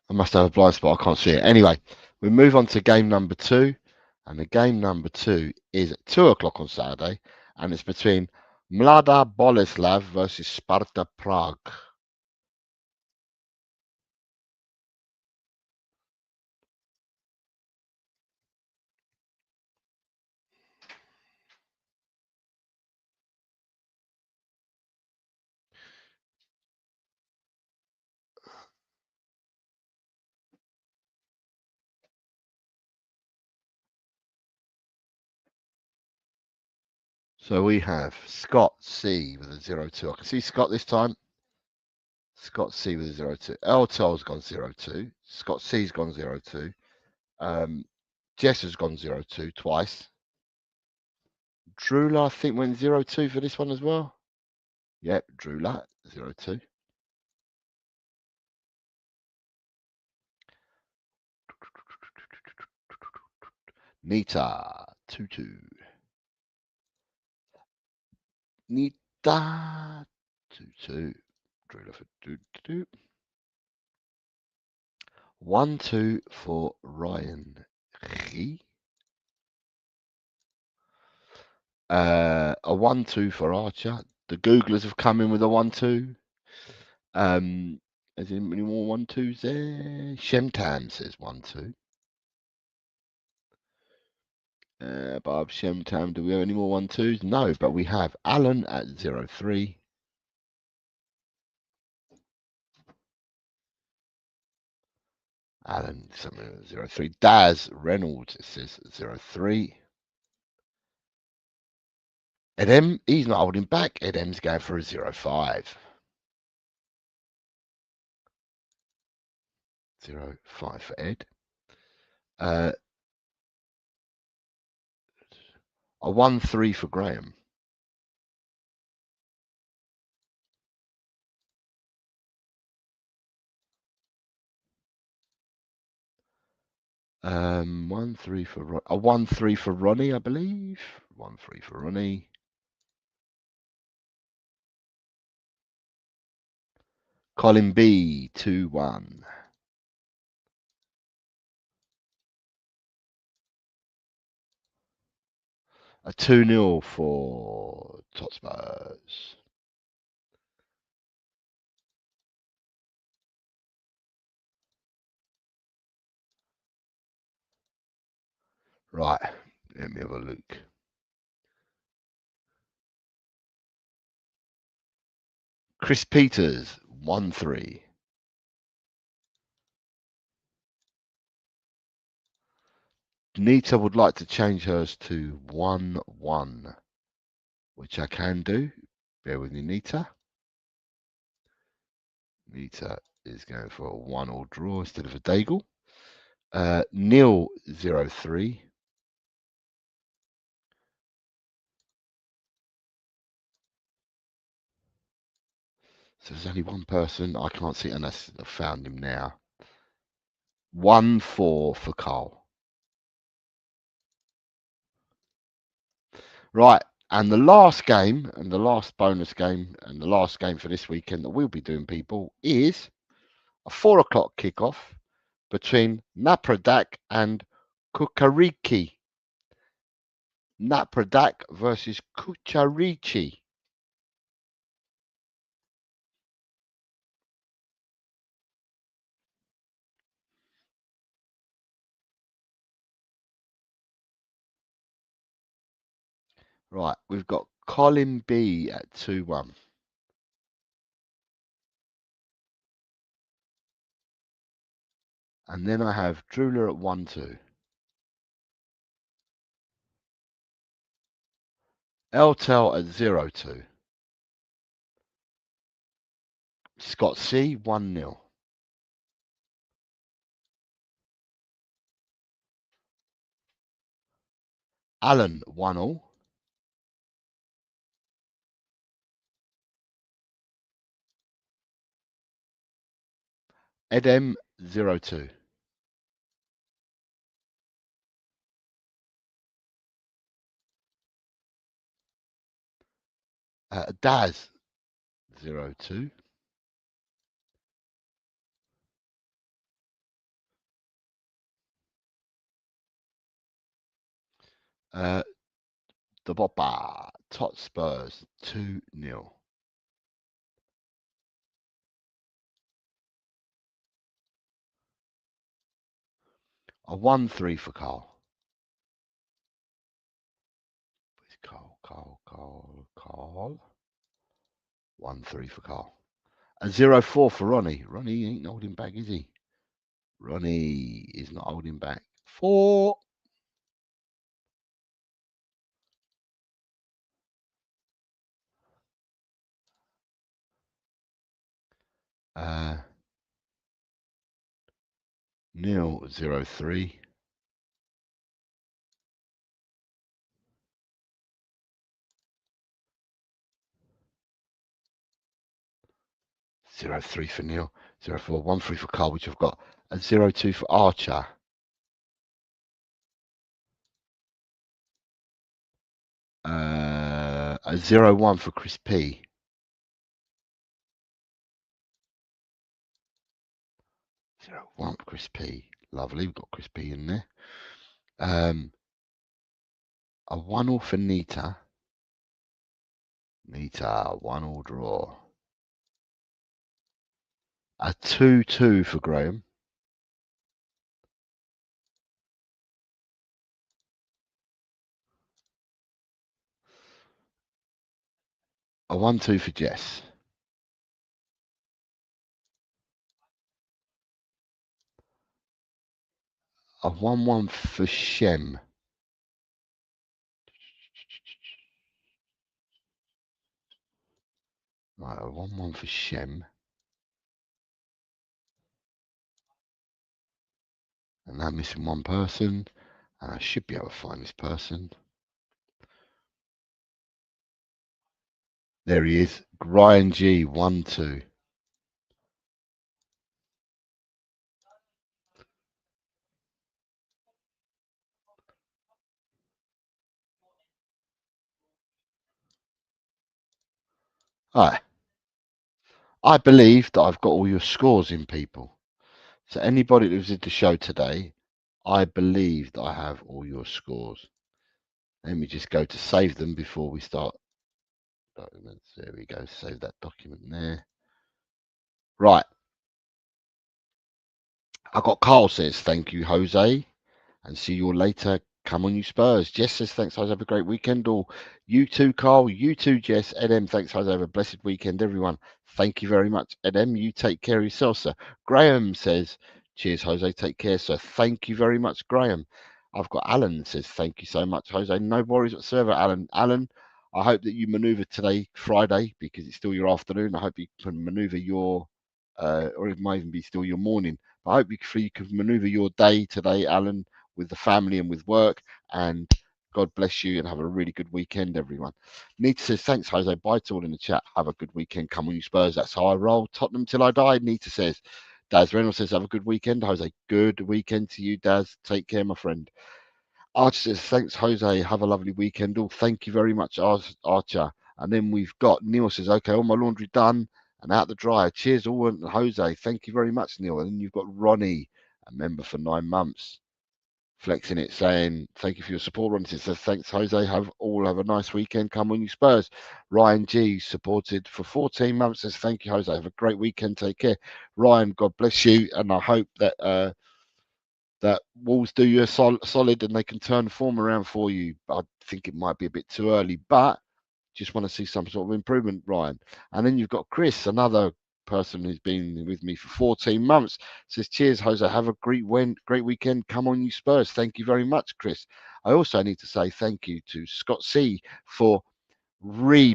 A: I must have a blind spot. I can't see it. Anyway, we move on to game number 2. And the game number 2 is at 2 o'clock on Saturday. And it's between Mlada Boleslav versus Sparta Prague. So we have Scott C with a 0-2. I can see Scott this time. Scott C with a 0-2. Eltel's gone 0-2. Scott C's gone 0-2. Jess has gone 0-2 twice. Drula, I think, went 0-2 for this one as well. Yep, Drula, 0-2. Nita, 2-2. Nita, 2-2. Drula for 2-2. 1-2 for Ryan. A 1-2 for Archer. The Googlers have come in with a 1-2. Is there any more 1-2s there? Shemtam says 1-2. Bob Shemtam, do we have any more 1-2s? No, but we have Alan at 0-3. Alan, something at 0-3. Daz Reynolds, it says 0-3. Edem, he's not holding back. Edem's going for a 0-5. 0-5 for Ed. A 1-3 for Graham. A 1-3 for Ronnie, I believe. 1-3 for Ronnie. Colin B, 2-1. A 2-0 for Totspurs. Right, let me have a look. Chris Peters, 1-3. Nita would like to change hers to 1-1, which I can do. Bear with me, Nita. Nita is going for a 1-1 draw instead of a Daigle. Neil, 0-3. So there's only one person. I can't see it unless I've found him now. 1-4 for Carl. Right. And the last game, and the last bonus game, and the last game for this weekend that we'll be doing, people, is a 4:00 kickoff between Napradak and Kukariki. Napradak versus Kucharichi. Right, we've got Colin B at 2-1. And then I have Drula at 1-2. Eltel at 0-2. Scott C, 1-0. Alan, 1-1. Edem, 0-2. Daz, 0-2. The Boppa, Tot Spurs, 2-0. A 1-3 for Carl. Carl. 1-3 for Carl. A 0-4 for Ronnie. Ronnie ain't holding back, is he? Ronnie is not holding back. 4. Neil, 0-3. Zero three for Neil, 0-4, 1-3 for Carl, which I've got a 0-2 for Archer. A 0-1 for Chris P. 0-1 for Chris P. Lovely, we've got Chris P in there. A 1-1 for Nita. Nita, 1-1 draw. A 2-2 for Graham. A 1-2 for Jess. A 1-1 for Shem. Right, a 1-1 for Shem. And I'm missing one person. And I should be able to find this person. There he is. Ryan G, 1-2. All right. I believe that I've got all your scores in, people. So anybody that was in the show today, I believe that I have all your scores. Let me just go to save them before we start documents. There we go. Save that document there. Right. I got Carl says, thank you, Jose. And see you all later. Come on, you Spurs. Jess says, thanks, Jose. Have a great weekend. All you too, Carl. You too, Jess. Edem, thanks, Jose. Have a blessed weekend, everyone. Thank you very much. Edem, you take care of yourself, sir. Graham says, cheers, Jose. Take care, sir. Thank you very much, Graham. I've got Alan says, thank you so much, Jose. No worries whatsoever, Alan. Alan, I hope that you maneuver today, Friday, because it's still your afternoon. I hope you can maneuver your, or it might even be still your morning. But I hope you can maneuver your day today, Alan, with the family and with work. And God bless you and have a really good weekend, everyone. Nita says, thanks, Jose. Bye to all in the chat. Have a good weekend. Come on, you Spurs. That's how I roll. Tottenham till I die. Nita says, Daz Reynolds says, have a good weekend. Jose, good weekend to you, Daz. Take care, my friend. Archer says, thanks, Jose. Have a lovely weekend. Oh, thank you very much, Archer. And then we've got Neil says, okay, all my laundry done and out the dryer. Cheers, all, and Jose. Thank you very much, Neil. And then you've got Ronnie, a member for 9 months, flexing it, saying thank you for your support. Ronnie says thanks, Jose. Have a nice weekend. Come on, you Spurs. Ryan G supported for 14 months. Says thank you, Jose. Have a great weekend. Take care, Ryan. God bless you, and I hope that that Wolves do you a solid and they can turn form around for you. I think it might be a bit too early, but just want to see some sort of improvement, Ryan. And then you've got Chris, another person who's been with me for 14 months, says, cheers, Jose. Have a great weekend. Come on, you Spurs. Thank you very much, Chris. I also need to say thank you to Scott C for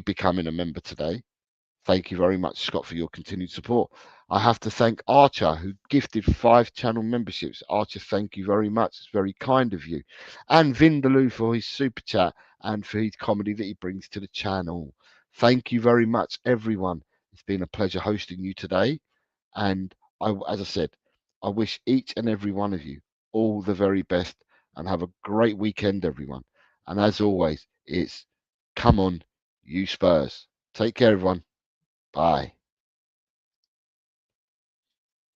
A: becoming a member today. Thank you very much, Scott, for your continued support. I have to thank Archer, who gifted 5 channel memberships. Archer, thank you very much. It's very kind of you. And Vindaloo for his super chat and for his comedy that he brings to the channel. Thank you very much, everyone. It's been a pleasure hosting you today. And as I said, I wish each and every one of you all the very best and have a great weekend, everyone. And as always, it's come on, you Spurs. Take care, everyone. Bye.